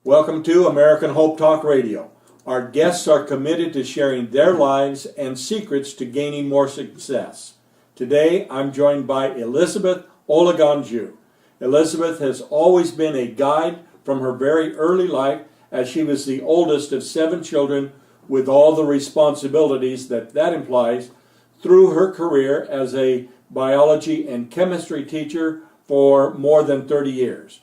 Welcome to American Hope Talk Radio. Our guests are committed to sharing their lives and secrets to gaining more success. Today, I'm joined by Elizabeth Olagunju. Elizabeth has always been a guide from her very early life, as she was the oldest of 7 children with all the responsibilities that implies, through her career as a biology and chemistry teacher for more than 30 years.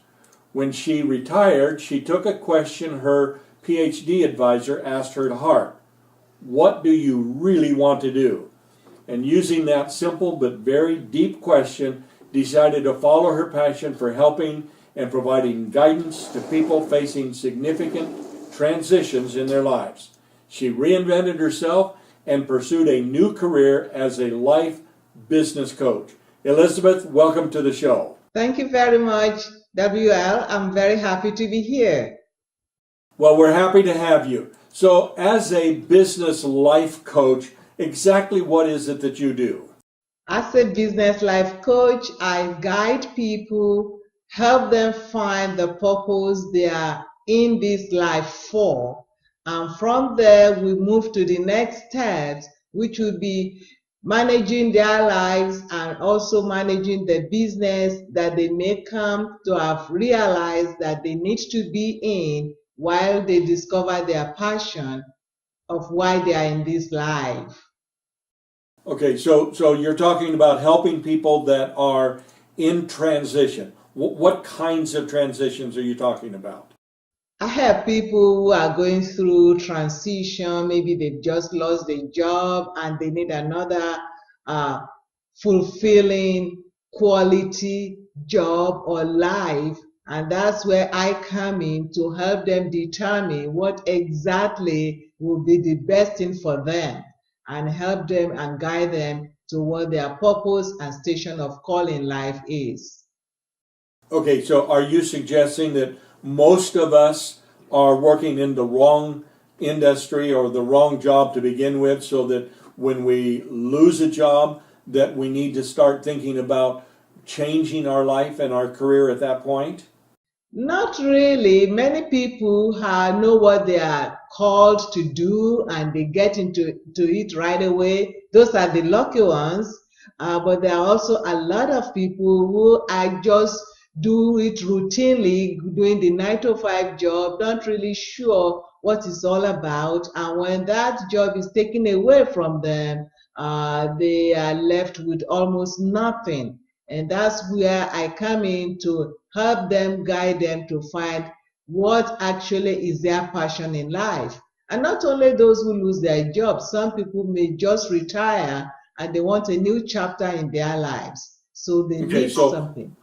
When she retired, she took a question her PhD advisor asked her to heart. What do you really want to do? And using that simple but very deep question, decided to follow her passion for helping and providing guidance to people facing significant transitions in their lives. She reinvented herself and pursued a new career as a life business coach. Elizabeth, welcome to the show. Thank you very much, WL. I'm very happy to be here. Well, we're happy to have you. So, as a business life coach, exactly what is it that you do? As a business life coach, I guide people, help them find the purpose they are in this life for. And from there, we move to the next steps, which will be managing their lives and also managing the business that they may come to have realized that they need to be in while they discover their passion of why they are in this life. Okay, so you're talking about helping people that are in transition. What kinds of transitions are you talking about? I have people who are going through transition. Maybe they've just lost their job and they need another fulfilling quality job or life. And that's where I come in to help them determine what exactly will be the best thing for them and help them and guide them to what their purpose and station of call in life is. Okay, so are you suggesting that most of us are working in the wrong industry or the wrong job to begin with, so that when we lose a job, that we need to start thinking about changing our life and our career at that point? Not really. Many people know what they are called to do and they get into it right away. Those are the lucky ones. But there are also a lot of people who are just do it routinely, doing the 9 to 5 job, not really sure what it's all about. And when that job is taken away from them, they are left with almost nothing. And that's where I come in to help them, guide them to find what actually is their passion in life. And not only those who lose their jobs, some people may just retire and they want a new chapter in their lives. So they need something.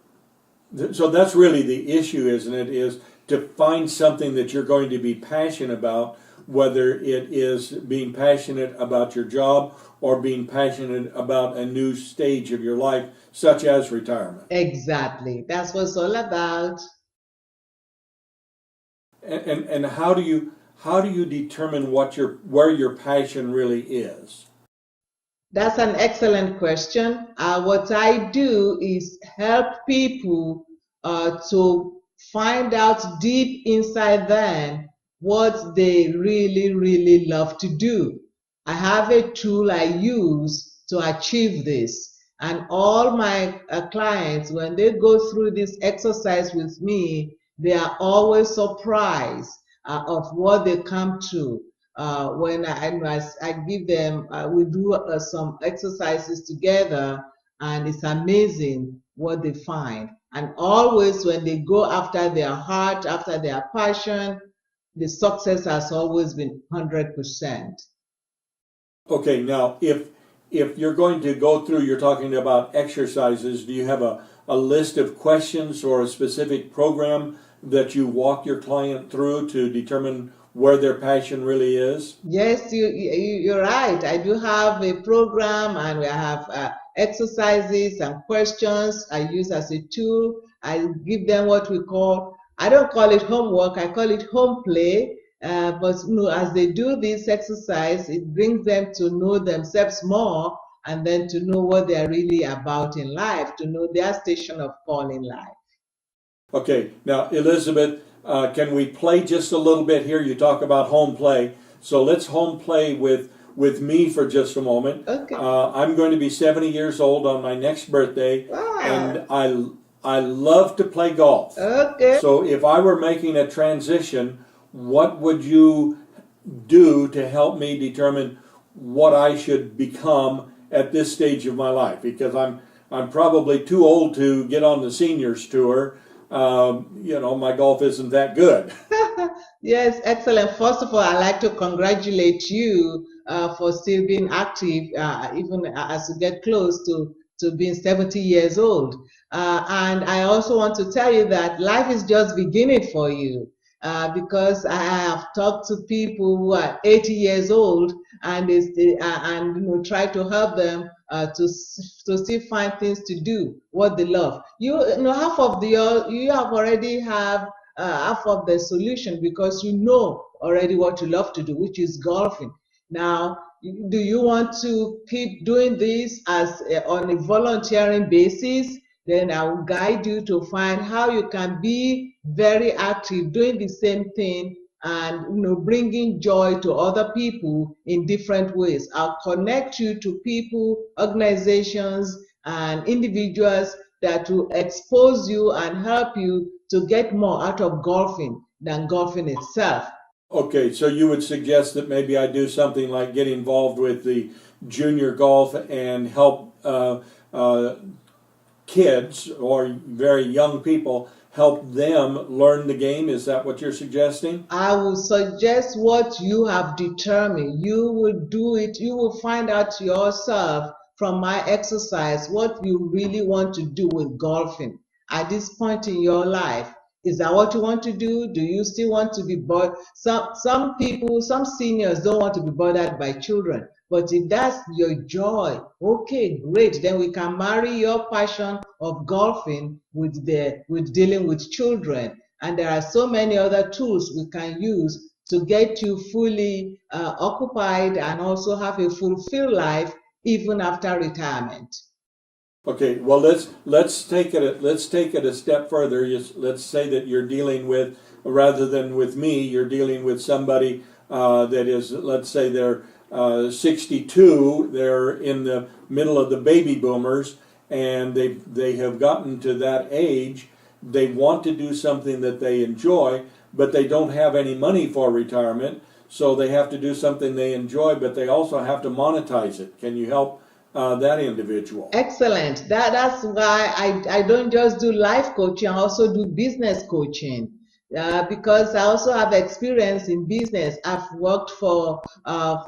So that's really the issue, isn't it? Is to find something that you're going to be passionate about, whether it is being passionate about your job or being passionate about a new stage of your life, such as retirement. Exactly. That's what it's all about. And how do you determine where your passion really is? That's an excellent question. What I do is help people to find out deep inside them what they really, really love to do. I have a tool I use to achieve this. And all my clients, when they go through this exercise with me, they are always surprised of what they come to. When I give them, we do some exercises together, and it's amazing what they find. And always when they go after their heart, after their passion, the success has always been 100%. Okay, now if you're going to go through, you're talking about exercises, do you have a list of questions or a specific program that you walk your client through to determine where their passion really is? Yes, you're right. I do have a program, and we have exercises and questions I use as a tool. I give them what we call, I don't call it homework, I call it home play. But as they do this exercise, it brings them to know themselves more, and then to know what they're really about in life, to know their station of call in life. Okay, now Elizabeth, can we play just a little bit here? You talk about home play. So let's home play with me for just a moment. Okay. I'm going to be 70 years old on my next birthday, Wow. and I love to play golf. Okay. So if I were making a transition, what would you do to help me determine what I should become at this stage of my life? Because I'm probably too old to get on the seniors tour. My golf isn't that good. Yes, excellent. First of all, I'd like to congratulate you for still being active, even as you get close to being 70 years old. And I also want to tell you that life is just beginning for you. Because I have talked to people who are 80 years old, and try to help them to still find things to do what they love. You know, you have already have half of the solution, because you know already what you love to do, which is golfing. Now, do you want to keep doing this on a volunteering basis? Then I will guide you to find how you can be very active doing the same thing, and bringing joy to other people in different ways. I'll connect you to people, organizations, and individuals that will expose you and help you to get more out of golfing than golfing itself. Okay, so you would suggest that maybe I do something like get involved with the junior golf and help kids or very young people, help them learn the game? Is that what you're suggesting? I will suggest what you have determined. You will do it. You will find out yourself from my exercise what you really want to do with golfing at this point in your life. Is that what you want to do? Do you still want to be bothered? Some people, some seniors don't want to be bothered by children. But if that's your joy, okay, great. Then we can marry your passion of golfing with dealing with children. And there are so many other tools we can use to get you fully occupied and also have a fulfilled life even after retirement. Okay, well let's take it a step further. Let's say that you're dealing with, rather than with me, you're dealing with somebody that is, let's say they're 62. They're in the middle of the baby boomers, and they have gotten to that age. They want to do something that they enjoy, but they don't have any money for retirement, so they have to do something they enjoy, but they also have to monetize it. Can you help that individual? Excellent. That's why I don't just do life coaching, I also do business coaching. Because I also have experience in business. I've worked for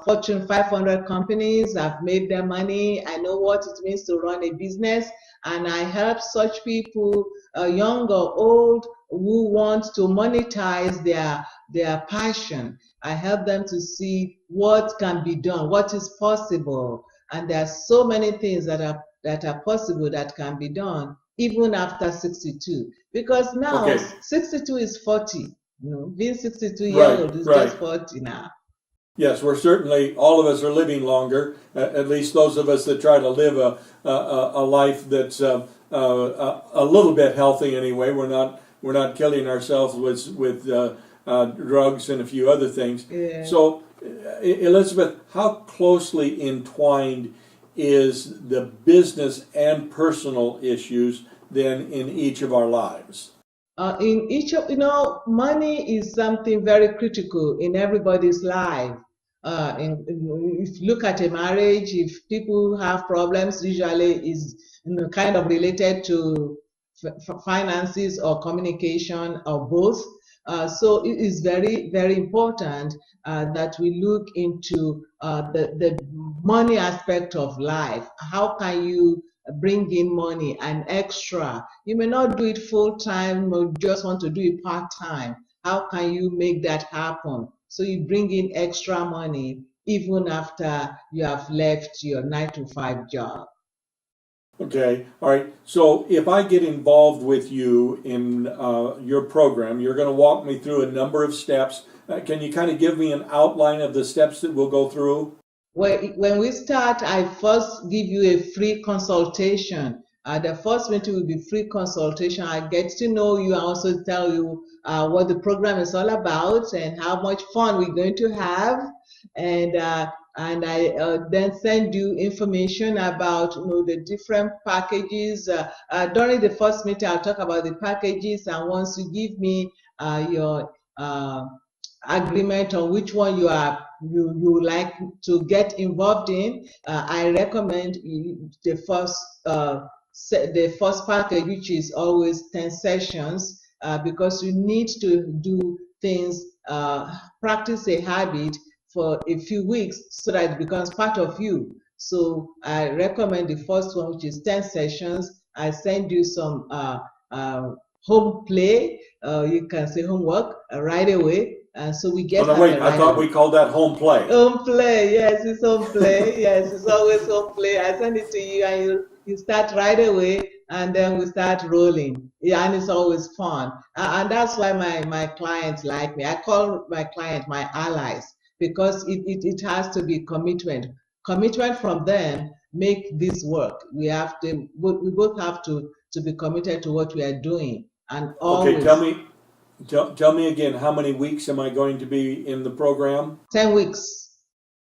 Fortune 500 companies. I've made their money. I know what it means to run a business, and I help such people, young or old, who want to monetize their passion. I help them to see what can be done, what is possible, and there are so many things that are possible that can be done even after 62, because now Okay. 62 is 40. Being 62 years Right, old is right. just 40 now. Yes, we're certainly, all of us are living longer, at least those of us that try to live a life that's a little bit healthy anyway. We're not killing ourselves with drugs and a few other things. Yeah. So, Elizabeth, how closely entwined is the business and personal issues then in each of our lives? In each of, money is something very critical in everybody's life. If you look at a marriage, if people have problems, usually is kind of related to finances or communication or both. So it is very, very important that we look into the money aspect of life. How can you bring in money and extra? You may not do it full time, or just want to do it part time. How can you make that happen? So you bring in extra money even after you have left your 9-to-5 job. Okay, all right. So if I get involved with you in your program, you're going to walk me through a number of steps. Can you kind of give me an outline of the steps that we'll go through? When we start, I first give you a free consultation The first meeting will be free consultation. I get to know you and also tell you what the program is all about and how much fun we're going to have. And I then send you information about the different packages. During the first meeting, I'll talk about the packages, and once you give me your agreement on which one you like to get involved in, I recommend the first package, which is always 10 sessions, because you need to do things, practice a habit for a few weeks so that it becomes part of you. So I recommend the first one, which is 10 sessions. I send you some home play, you can say homework right away. So we get no, wait, right I thought away. we called that home play. Home play, yes, it's home play. Yes, it's always home play. I send it to you and you start right away, and then we start rolling. Yeah, and it's always fun. And that's why my clients like me. I call my client my allies, because it has to be commitment. Commitment from them make this work. We both have to be committed to what we are doing, and always. Okay, tell me again, how many weeks am I going to be in the program? 10 weeks.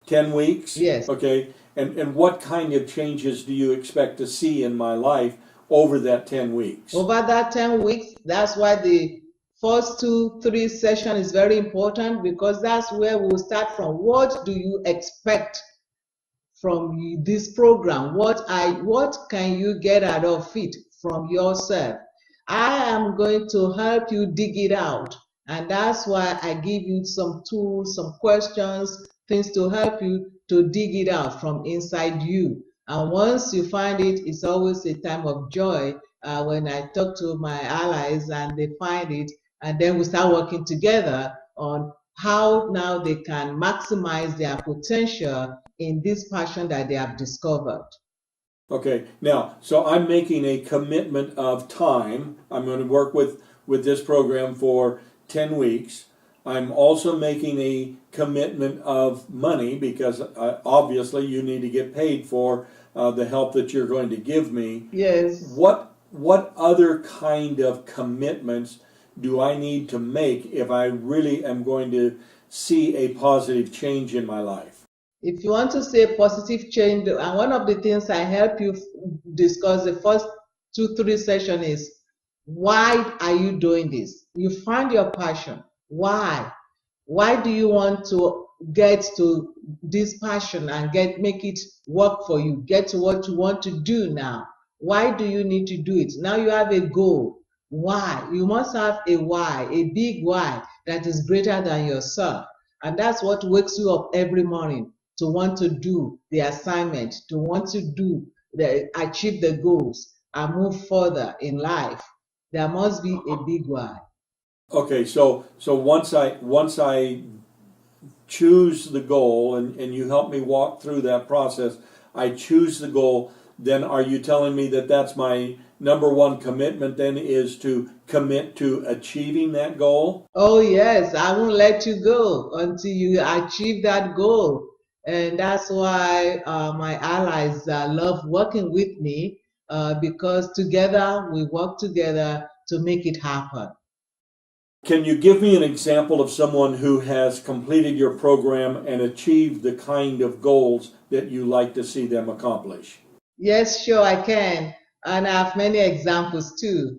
10 weeks? Yes. Okay, and what kind of changes do you expect to see in my life over that 10 weeks? Over that 10 weeks, that's why the first 2-3 session is very important, because that's where we'll start from. What do you expect from this program? What can you get out of it from yourself? I am going to help you dig it out, and that's why I give you some tools, some questions, things to help you to dig it out from inside you. And once you find it, it's always a time of joy when I talk to my allies and they find it, and then we start working together on how now they can maximize their potential in this passion that they have discovered. Okay, now, so I'm making a commitment of time. I'm going to work with this program for 10 weeks. I'm also making a commitment of money, because obviously you need to get paid for the help that you're going to give me. Yes. What other kind of commitments do I need to make if I really am going to see a positive change in my life? If you want to see a positive change, and one of the things I help you discuss the first 2-3 sessions is, why are you doing this? You find your passion. Why? Why do you want to get to this passion and make it work for you? Get to what you want to do now. Why do you need to do it? Now you have a goal. Why? You must have a why, a big why that is greater than yourself. And that's what wakes you up every morning, to want to do the assignment, to want to achieve the goals and move further in life. There must be a big why. Okay, so once I choose the goal, and you help me walk through that process, I choose the goal, then are you telling me that that's my number one commitment then, is to commit to achieving that goal? Oh yes, I won't let you go until you achieve that goal. And that's why my allies love working with me, because together we work together to make it happen. Can you give me an example of someone who has completed your program and achieved the kind of goals that you like to see them accomplish? Yes, sure, I can. And I have many examples too.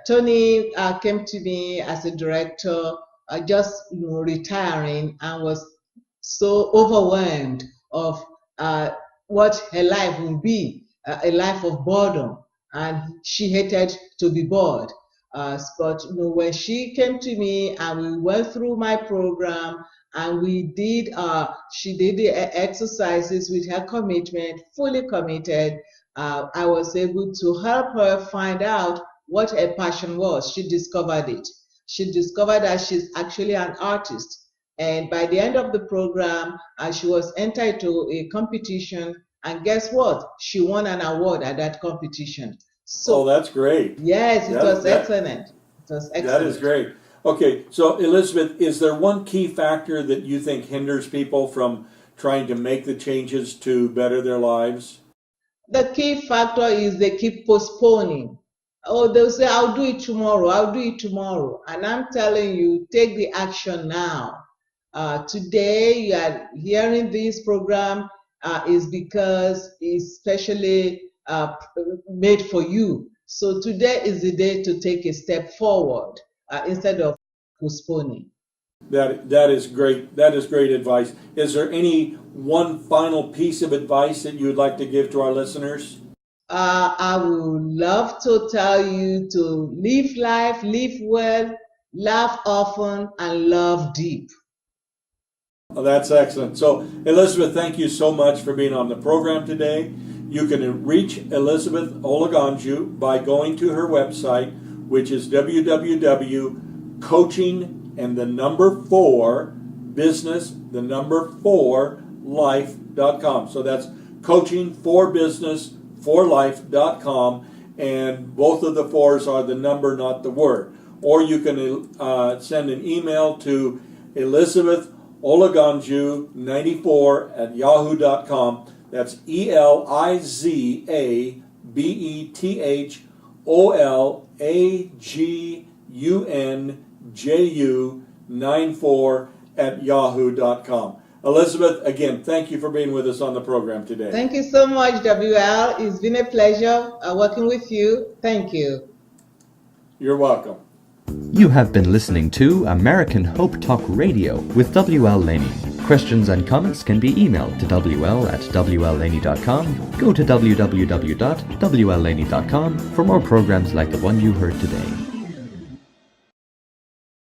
Tony came to me as a director, just retiring, and was so overwhelmed of what her life will be, a life of boredom, and she hated to be bored. But when she came to me and we went through my program, and she did the exercises with her commitment, fully committed, I was able to help her find out what her passion was. She discovered it. She discovered that she's actually an artist. And by the end of the program, she was entered to a competition, and guess what? She won an award at that competition. So, that's great. Yes, it was excellent. It was excellent. That is great. Okay, so Elizabeth, is there one key factor that you think hinders people from trying to make the changes to better their lives? the key factor is they keep postponing. Oh, they'll say, I'll do it tomorrow, I'll do it tomorrow. And I'm telling you, take the action now. Today, you are hearing this program is because it's specially made for you. So today is the day to take a step forward instead of postponing. That is great. That is great advice. Is there any one final piece of advice that you would like to give to our listeners? I would love to tell you to live life, live well, laugh often, and love deep. Oh, that's excellent. So, Elizabeth, thank you so much for being on the program today. You can reach Elizabeth Olagunju by going to her website, which is coaching4business4life.com. So that's coaching4business4life.com, and both of the fours are the number, not the word. Or you can send an email to Elizabeth Olagunju94@yahoo.com. That's ElizabethOlagunju94@yahoo.com. Elizabeth, again, thank you for being with us on the program today. Thank you so much, WL. It's been a pleasure working with you. Thank you. You're welcome. You have been listening to American Hope Talk Radio with WL Laney. Questions and comments can be emailed to wl@wllaney.com. Go to www.wllaney.com for more programs like the one you heard today.